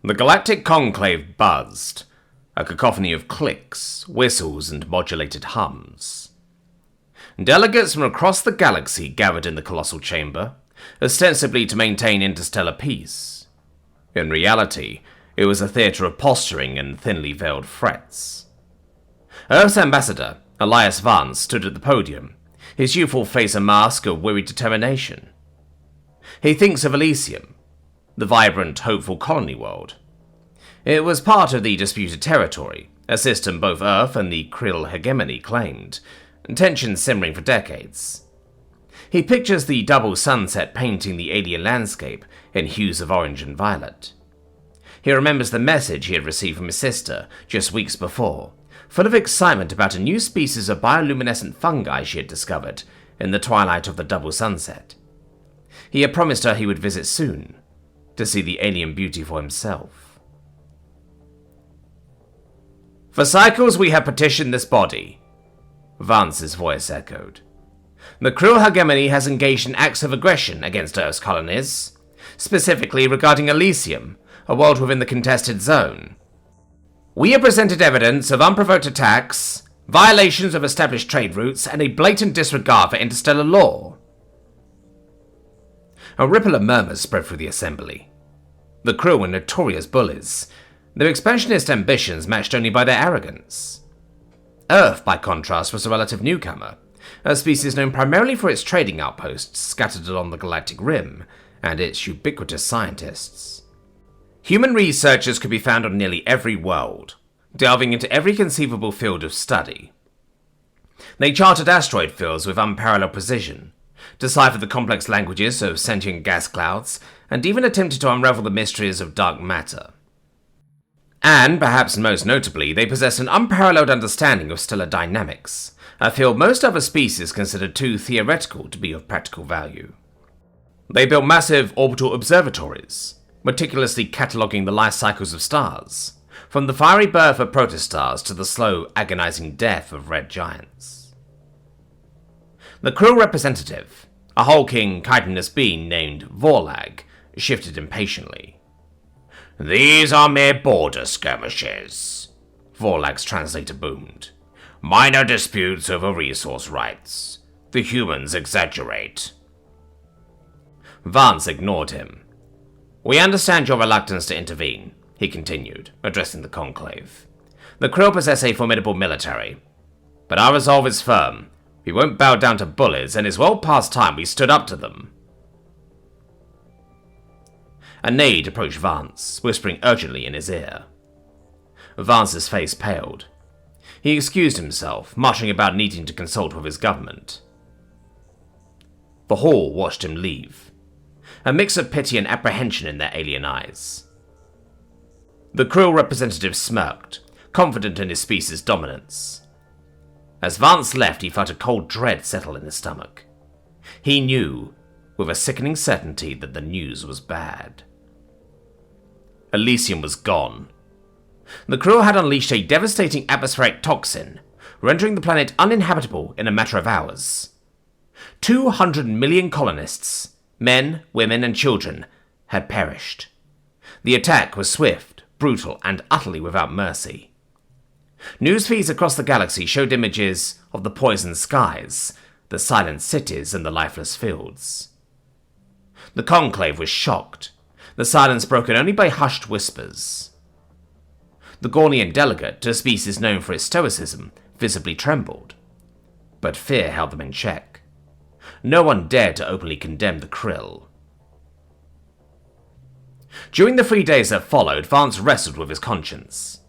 The Galactic Conclave buzzed, a cacophony of clicks, whistles, and modulated hums. Delegates from across the galaxy gathered in the colossal chamber, ostensibly to maintain interstellar peace. In reality, it was a theatre of posturing and thinly veiled threats. Earth's ambassador, Elias Vance, stood at the podium, his youthful face a mask of wearied determination. He thinks of Elysium, the vibrant, hopeful colony world. It was part of the disputed territory, a system both Earth and the Krill hegemony claimed, tensions simmering for decades. He pictures the double sunset painting the alien landscape in hues of orange and violet. He remembers the message he had received from his sister just weeks before, full of excitement about a new species of bioluminescent fungi she had discovered in the twilight of the double sunset. He had promised her he would visit soon, to see the alien beauty for himself. "For cycles we have petitioned this body," Vance's voice echoed. "The Krill hegemony has engaged in acts of aggression against Earth's colonies, specifically regarding Elysium, a world within the contested zone. We have presented evidence of unprovoked attacks, violations of established trade routes, and a blatant disregard for interstellar law." A ripple of murmurs spread through the assembly. The Krill were notorious bullies, their expansionist ambitions matched only by their arrogance. Earth, by contrast, was a relative newcomer, a species known primarily for its trading outposts scattered along the galactic rim and its ubiquitous scientists. Human researchers could be found on nearly every world, delving into every conceivable field of study. They charted asteroid fields with unparalleled precision, deciphered the complex languages of sentient gas clouds, and even attempted to unravel the mysteries of dark matter. And, perhaps most notably, they possessed an unparalleled understanding of stellar dynamics, a field most other species considered too theoretical to be of practical value. They built massive orbital observatories, meticulously cataloguing the life cycles of stars, from the fiery birth of protostars to the slow, agonizing death of red giants. The Krill representative, a hulking, chitinous being named Vorlag, shifted impatiently. "These are mere border skirmishes," Vorlag's translator boomed. "Minor disputes over resource rights. The humans exaggerate." Vance ignored him. "We understand your reluctance to intervene," he continued, addressing the conclave. "The Krill possess a formidable military, but our resolve is firm. We won't bow down to bullies, and it's well past time we stood up to them." A Nade approached Vance, whispering urgently in his ear. Vance's face paled. He excused himself, muttering about needing to consult with his government. The hall watched him leave, a mix of pity and apprehension in their alien eyes. The Krill representative smirked, confident in his species' dominance. As Vance left, he felt a cold dread settle in his stomach. He knew, with a sickening certainty, that the news was bad. Elysium was gone. The Krill had unleashed a devastating atmospheric toxin, rendering the planet uninhabitable in a matter of hours. 200 million colonists, men, women, and children, had perished. The attack was swift, brutal, and utterly without mercy. News feeds across the galaxy showed images of the poisoned skies, the silent cities, and the lifeless fields. The conclave was shocked, the silence broken only by hushed whispers. The Gornian delegate, a species known for its stoicism, visibly trembled, but fear held them in check. No one dared to openly condemn the Krill. During the 3 days that followed, Vance wrestled with his conscience.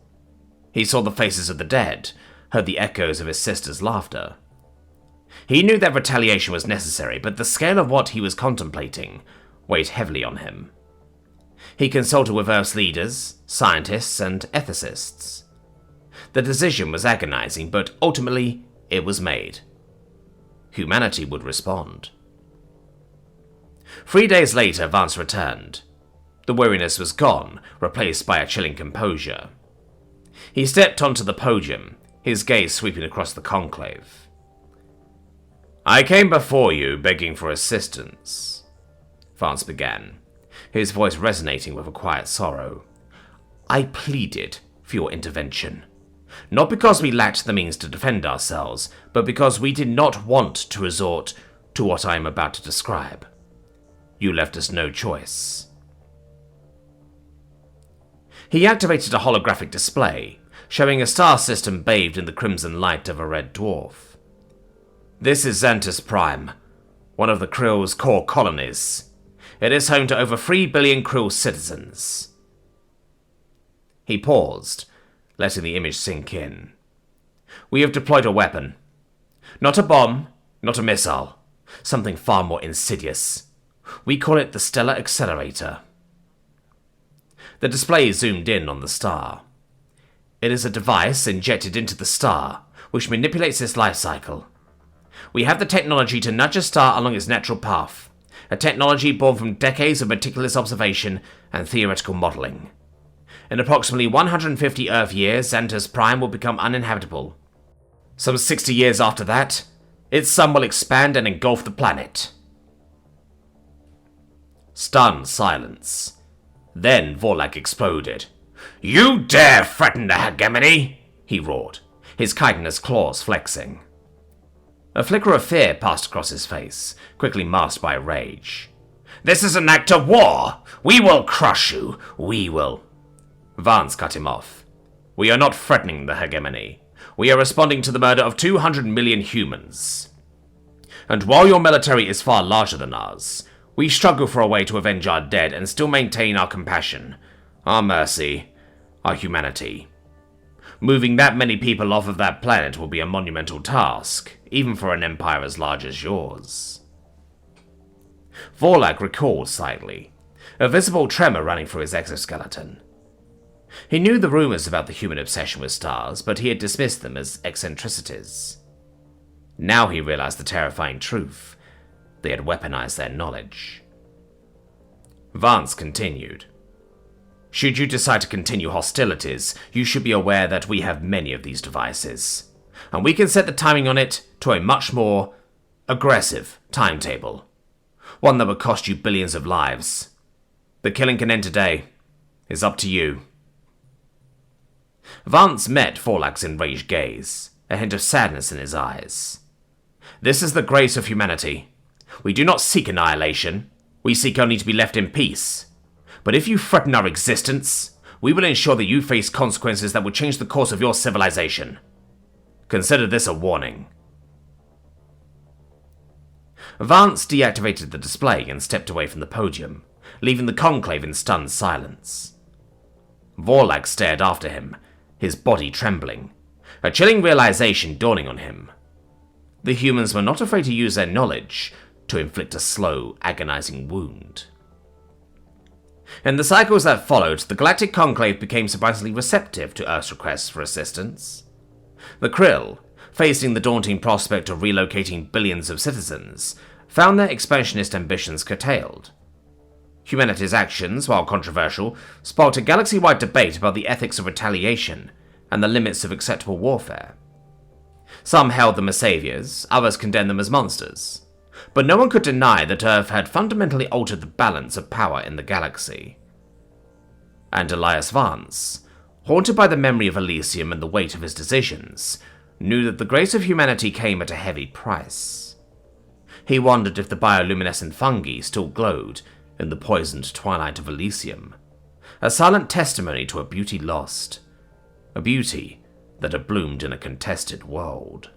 He saw the faces of the dead, heard the echoes of his sister's laughter. He knew that retaliation was necessary, but the scale of what he was contemplating weighed heavily on him. He consulted with Earth's leaders, scientists, and ethicists. The decision was agonizing, but ultimately it was made. Humanity would respond. 3 days later, Vance returned. The weariness was gone, replaced by a chilling composure. He stepped onto the podium, his gaze sweeping across the conclave. "I came before you begging for assistance," Vance began, his voice resonating with a quiet sorrow. I pleaded for your intervention. Not because we lacked the means to defend ourselves, but because we did not want to resort to what I am about to describe. You left us no choice. He activated a holographic display, showing a star system bathed in the crimson light of a red dwarf. This is Xantus Prime, one of the Krill's core colonies. It is home to over 3 billion Krill citizens. He paused, letting the image sink in. We have deployed a weapon. Not a bomb, not a missile. Something far more insidious. We call it the Stellar Accelerator. The display zoomed in on the star. It is a device injected into the star, which manipulates its life cycle. We have the technology to nudge a star along its natural path, a technology born from decades of meticulous observation and theoretical modeling. In approximately 150 Earth years, Xantus Prime will become uninhabitable. Some 60 years after that, its sun will expand and engulf the planet. Stunned silence. Then Vorlak exploded. You dare threaten the hegemony? He roared, his chitinous claws flexing. A flicker of fear passed across his face, quickly masked by rage. This is an act of war! We will crush you! We will... Vance cut him off. We are not threatening the hegemony. We are responding to the murder of 200 million humans. And while your military is far larger than ours, we struggle for a way to avenge our dead and still maintain our compassion, our mercy, our humanity. Moving that many people off of that planet will be a monumental task, even for an empire as large as yours. Vorlak recalled slightly, a visible tremor running through his exoskeleton. He knew the rumors about the human obsession with stars, but he had dismissed them as eccentricities. Now he realized the terrifying truth. They had weaponized their knowledge. Vance continued. Should you decide to continue hostilities, you should be aware that we have many of these devices, and we can set the timing on it to a much more aggressive timetable, one that would cost you billions of lives. The killing can end today. It's up to you. Vance met Vorlak's enraged gaze, a hint of sadness in his eyes. This is the grace of humanity. We do not seek annihilation. We seek only to be left in peace. But if you threaten our existence, we will ensure that you face consequences that will change the course of your civilization. Consider this a warning. Vance deactivated the display and stepped away from the podium, leaving the conclave in stunned silence. Vorlak stared after him, his body trembling, a chilling realization dawning on him. The humans were not afraid to use their knowledge to inflict a slow, agonizing wound. In the cycles that followed, the Galactic Conclave became surprisingly receptive to Earth's requests for assistance. The Krill, facing the daunting prospect of relocating billions of citizens, found their expansionist ambitions curtailed. Humanity's actions, while controversial, sparked a galaxy-wide debate about the ethics of retaliation and the limits of acceptable warfare. Some hailed them as saviors, others condemned them as monsters. But no one could deny that Earth had fundamentally altered the balance of power in the galaxy. And Elias Vance, haunted by the memory of Elysium and the weight of his decisions, knew that the grace of humanity came at a heavy price. He wondered if the bioluminescent fungi still glowed in the poisoned twilight of Elysium, a silent testimony to a beauty lost, a beauty that had bloomed in a contested world.